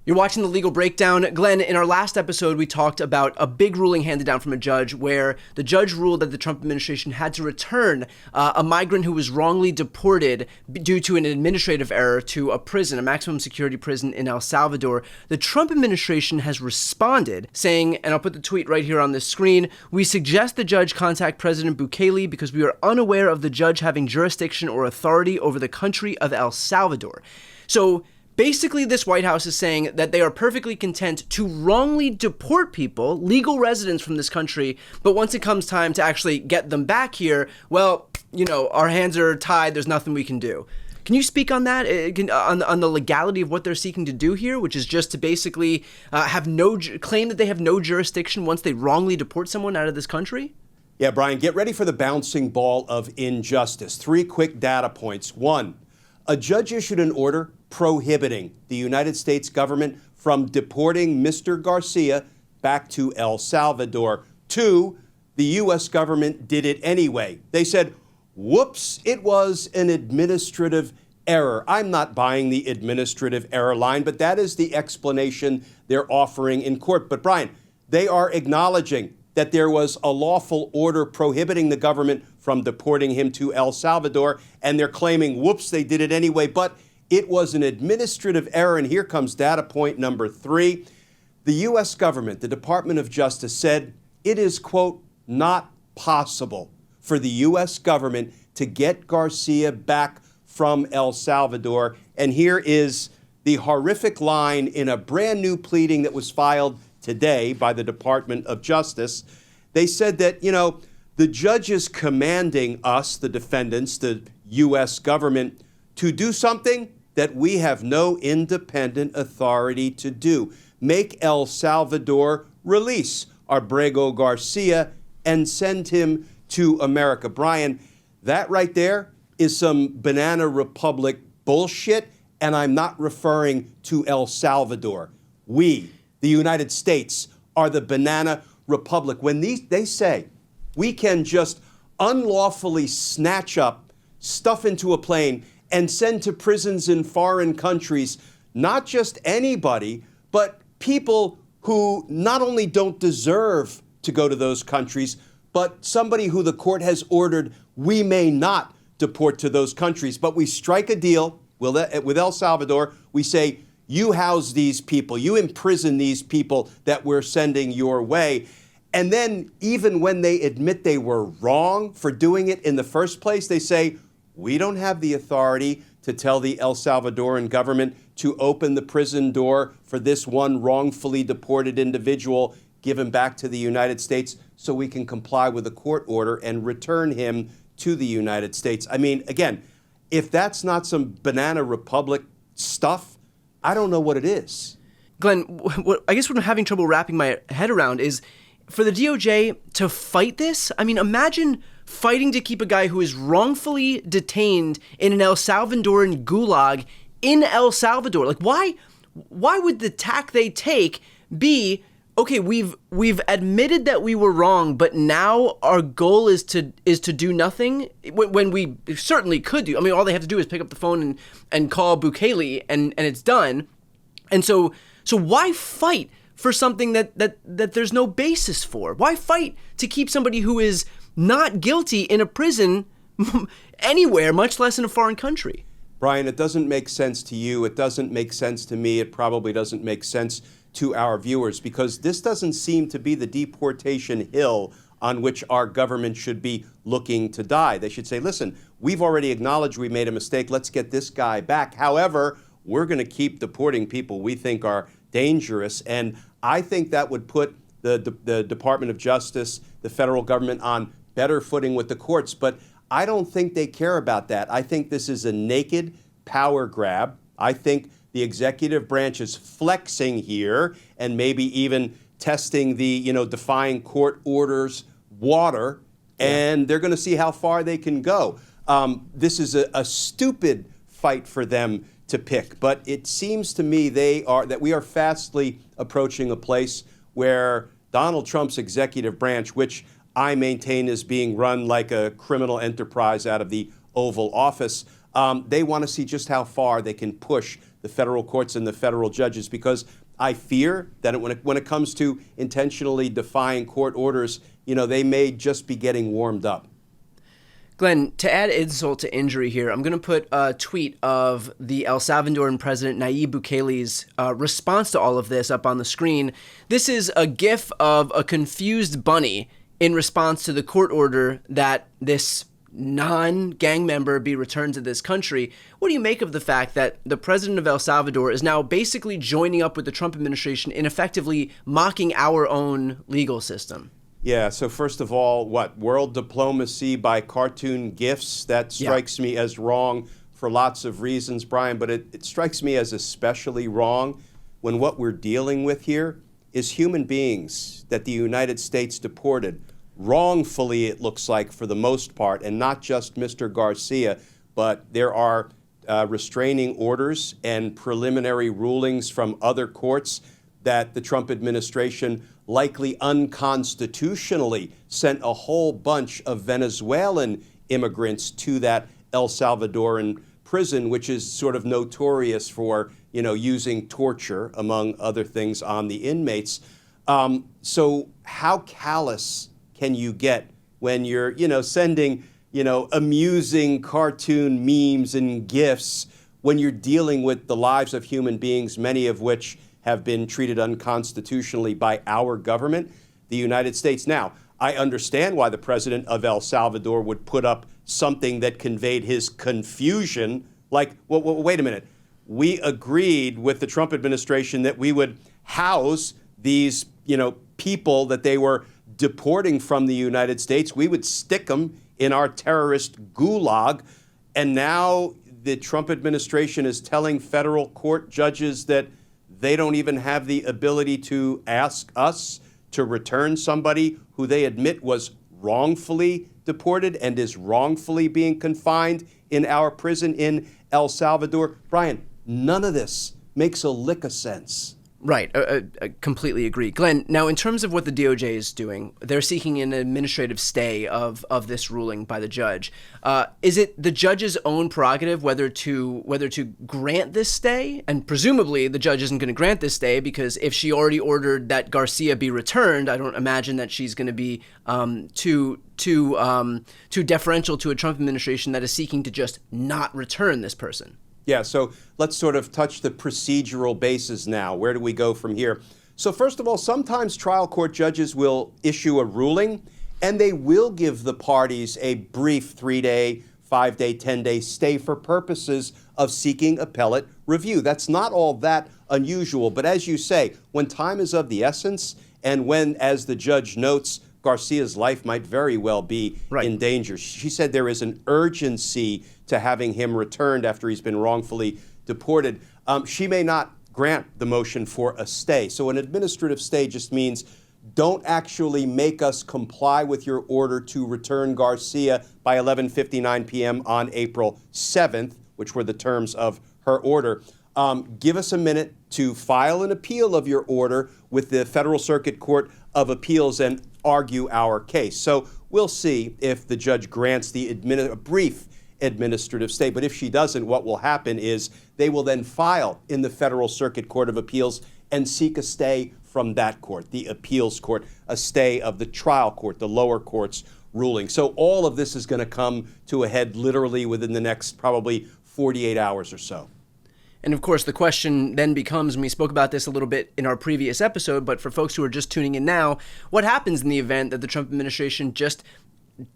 You're watching The Legal Breakdown. Glenn, in our last episode, we talked about a big ruling handed down from a judge where the judge ruled that the Trump administration had to return a migrant who was wrongly deported due to an administrative error to a prison, a maximum security prison in El Salvador. The Trump administration has responded saying, and I'll put the tweet right here on the screen, "We suggest the judge contact President Bukele because we are unaware of the judge having jurisdiction or authority over the country of El Salvador." So basically, this White House is saying that they are perfectly content to wrongly deport people, legal residents from this country, but once it comes time to actually get them back here, well, you know, our hands are tied, there's nothing we can do. Can you speak on that, on the legality of what they're seeking to do here, which is just to basically claim that they have no jurisdiction once they wrongly deport someone out of this country? Yeah, Brian, get ready for the bouncing ball of injustice. 3 quick data points. 1, a judge issued an order prohibiting the United States government from deporting Mr. Garcia back to El Salvador. 2, the U.S. government did it anyway. They said, whoops, it was an administrative error. I'm not buying the administrative error line, but that is the explanation they're offering in court. But Brian, they are acknowledging that there was a lawful order prohibiting the government from deporting him to El Salvador, and they're claiming, whoops, they did it anyway, but it was an administrative error. And here comes data point number 3. The U.S. government, the Department of Justice, said it is, quote, not possible for the U.S. government to get Garcia back from El Salvador. And here is the horrific line in a brand new pleading that was filed today by the Department of Justice. They said that, you know, the judge is commanding us, the defendants, the U.S. government, to do something that we have no independent authority to do. Make El Salvador release Abrego Garcia and send him to America. Brian, that right there is some Banana Republic bullshit, and I'm not referring to El Salvador. We, the United States, are the Banana Republic. When they say we can just unlawfully snatch up, stuff into a plane, and send to prisons in foreign countries, not just anybody, but people who not only don't deserve to go to those countries, but somebody who the court has ordered we may not deport to those countries. But we strike a deal with El Salvador. We say, you house these people, you imprison these people that we're sending your way. And then even when they admit they were wrong for doing it in the first place, they say, we don't have the authority to tell the El Salvadoran government to open the prison door for this one wrongfully deported individual, give him back to the United States so we can comply with the court order and return him to the United States. I mean, again, if that's not some Banana Republic stuff, I don't know what it is. Glenn, I guess what I'm having trouble wrapping my head around is for the DOJ to fight this. I mean, imagine fighting to keep a guy who is wrongfully detained in an El Salvadoran gulag in El Salvador. Like, why would the tack they take be, okay, we've admitted that we were wrong, but now our goal is to do nothing when we certainly could do. I mean, all they have to do is pick up the phone and call Bukele and it's done. And so why fight for something that there's no basis for? Why fight to keep somebody who is not guilty in a prison anywhere, much less in a foreign country? Brian, it doesn't make sense to you. It doesn't make sense to me. It probably doesn't make sense to our viewers, because this doesn't seem to be the deportation hill on which our government should be looking to die. They should say, listen, we've already acknowledged we made a mistake. Let's get this guy back. However, we're going to keep deporting people we think are dangerous. And I think that would put the Department of Justice, the federal government, on better footing with the courts. But I don't think they care about that. I think this is a naked power grab. I think the executive branch is flexing here and maybe even testing the, defying court orders water, and they're going to see how far they can go. This is a stupid fight for them to pick, but it seems to me that we are fastly approaching a place where Donald Trump's executive branch, which I maintain is being run like a criminal enterprise out of the Oval Office, They want to see just how far they can push the federal courts and the federal judges, because I fear that when it comes to intentionally defying court orders, they may just be getting warmed up. Glenn, to add insult to injury here, I'm going to put a tweet of the El Salvadoran president Nayib Bukele's response to all of this up on the screen. This is a GIF of a confused bunny in response to the court order that this non-gang member be returned to this country. What do you make of the fact that the president of El Salvador is now basically joining up with the Trump administration in effectively mocking our own legal system? Yeah, so first of all, world diplomacy by cartoon GIFs? That strikes me as wrong for lots of reasons, Brian, but it strikes me as especially wrong when what we're dealing with here is human beings that the United States deported wrongfully, it looks like, for the most part, and not just Mr. Garcia, but there are restraining orders and preliminary rulings from other courts that the Trump administration likely unconstitutionally sent a whole bunch of Venezuelan immigrants to that El Salvadoran prison, which is sort of notorious for, using torture, among other things, on the inmates. So how callous can you get when you're, sending, amusing cartoon memes and GIFs when you're dealing with the lives of human beings, many of which have been treated unconstitutionally by our government, the United States? Now, I understand why the president of El Salvador would put up something that conveyed his confusion, like, well, wait a minute. We agreed with the Trump administration that we would house these, people that they were deporting from the United States. We would stick them in our terrorist gulag. And now the Trump administration is telling federal court judges that they don't even have the ability to ask us to return somebody who they admit was wrongfully deported and is wrongfully being confined in our prison in El Salvador. Brian, none of this makes a lick of sense. Right. I completely agree. Glenn, now in terms of what the DOJ is doing, they're seeking an administrative stay of this ruling by the judge. Is it the judge's own prerogative whether to grant this stay? And presumably the judge isn't going to grant this stay, because if she already ordered that Garcia be returned, I don't imagine that she's going to be too deferential to a Trump administration that is seeking to just not return this person. Yeah, so let's sort of touch the procedural bases now. Where do we go from here? So first of all, sometimes trial court judges will issue a ruling, and they will give the parties a brief 3-day, 5-day, 10-day stay for purposes of seeking appellate review. That's not all that unusual. But as you say, when time is of the essence, and when, as the judge notes, Garcia's life might very well be in danger. She said there is an urgency to having him returned after he's been wrongfully deported. She may not grant the motion for a stay. So an administrative stay just means don't actually make us comply with your order to return Garcia by 11:59 p.m. on April 7th, which were the terms of her order. Give us a minute to file an appeal of your order with the Federal Circuit Court of Appeals and argue our case. So we'll see if the judge grants the brief administrative stay. But if she doesn't, what will happen is they will then file in the Federal Circuit Court of Appeals and seek a stay from that court, the appeals court, a stay of the trial court, the lower court's ruling. So all of this is going to come to a head literally within the next probably 48 hours or so. And of course, the question then becomes, and we spoke about this a little bit in our previous episode, but for folks who are just tuning in now, what happens in the event that the Trump administration just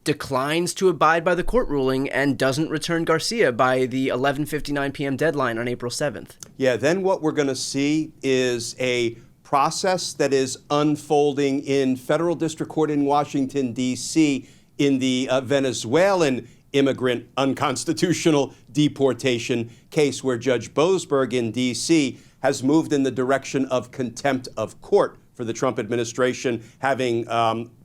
declines to abide by the court ruling and doesn't return Garcia by the 11:59 p.m. deadline on April 7th? Yeah, then what we're going to see is a process that is unfolding in federal district court in Washington, D.C., in the Venezuelan immigrant unconstitutional deportation case, where Judge Boasberg in D.C. has moved in the direction of contempt of court for the Trump administration, having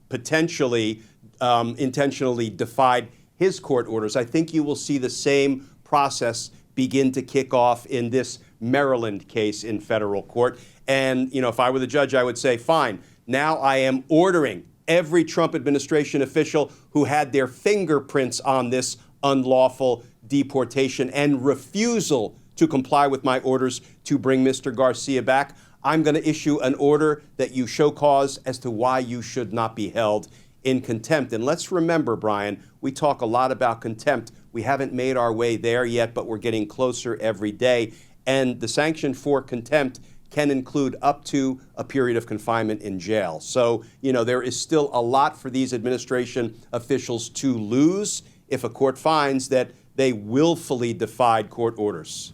potentially intentionally defied his court orders. I think you will see the same process begin to kick off in this Maryland case in federal court. And, if I were the judge, I would say, fine, now I am ordering every Trump administration official who had their fingerprints on this unlawful deportation and refusal to comply with my orders to bring Mr. Garcia back, I'm going to issue an order that you show cause as to why you should not be held in contempt. And let's remember, Brian, we talk a lot about contempt. We haven't made our way there yet, but we're getting closer every day. And the sanction for contempt can include up to a period of confinement in jail. So, there is still a lot for these administration officials to lose if a court finds that they willfully defied court orders.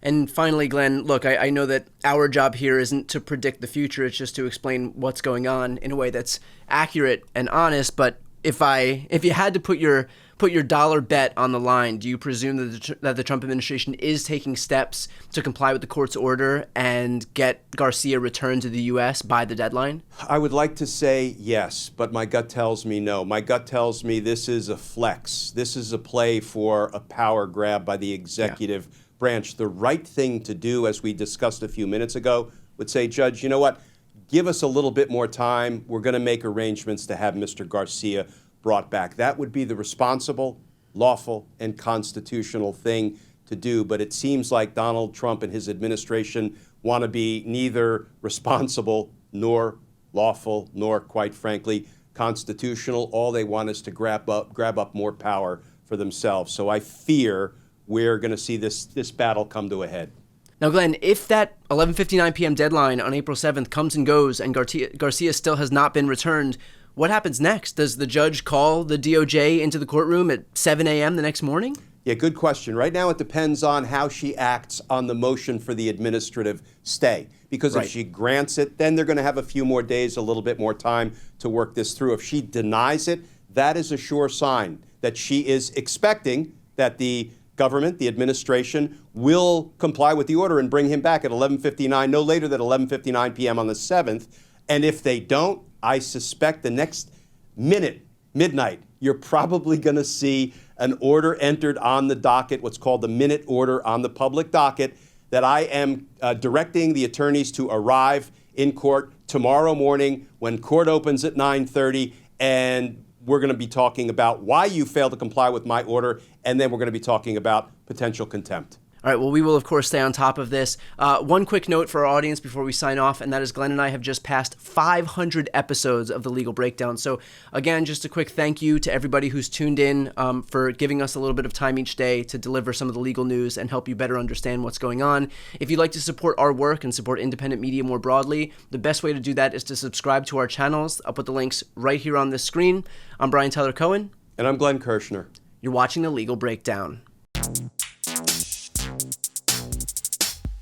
And finally, Glenn, look, I know that our job here isn't to predict the future. It's just to explain what's going on in a way that's accurate and honest. But if you had to put your dollar bet on the line, do you presume that the Trump administration is taking steps to comply with the court's order and get Garcia returned to the U.S. by the deadline? I would like to say yes, but my gut tells me no. My gut tells me this is a flex. This is a play for a power grab by the executive branch. The right thing to do, as we discussed a few minutes ago, would say, Judge, you know what? Give us a little bit more time. We're going to make arrangements to have Mr. Garcia brought back. That would be the responsible, lawful, and constitutional thing to do. But it seems like Donald Trump and his administration want to be neither responsible nor lawful nor, quite frankly, constitutional. All they want is to grab up more power for themselves. So I fear we're going to see this battle come to a head. Now, Glenn, if that 11:59 p.m. deadline on April 7th comes and goes and Garcia still has not been returned, what happens next? Does the judge call the DOJ into the courtroom at 7 a.m. the next morning? Yeah, good question. Right now it depends on how she acts on the motion for the administrative stay. Because if she grants it, then they're going to have a few more days, a little bit more time to work this through. If she denies it, that is a sure sign that she is expecting that the government, the administration, will comply with the order and bring him back at 11:59, no later than 11:59 p.m. on the 7th. And if they don't, I suspect the next midnight, you're probably going to see an order entered on the docket, what's called the minute order on the public docket, that I am directing the attorneys to arrive in court tomorrow morning when court opens at 9:30, and we're going to be talking about why you failed to comply with my order, and then we're going to be talking about potential contempt. All right, well, we will, of course, stay on top of this. One quick note for our audience before we sign off, and that is Glenn and I have just passed 500 episodes of The Legal Breakdown. So, again, just a quick thank you to everybody who's tuned in for giving us a little bit of time each day to deliver some of the legal news and help you better understand what's going on. If you'd like to support our work and support independent media more broadly, the best way to do that is to subscribe to our channels. I'll put the links right here on this screen. I'm Brian Tyler Cohen. And I'm Glenn Kirshner. You're watching The Legal Breakdown.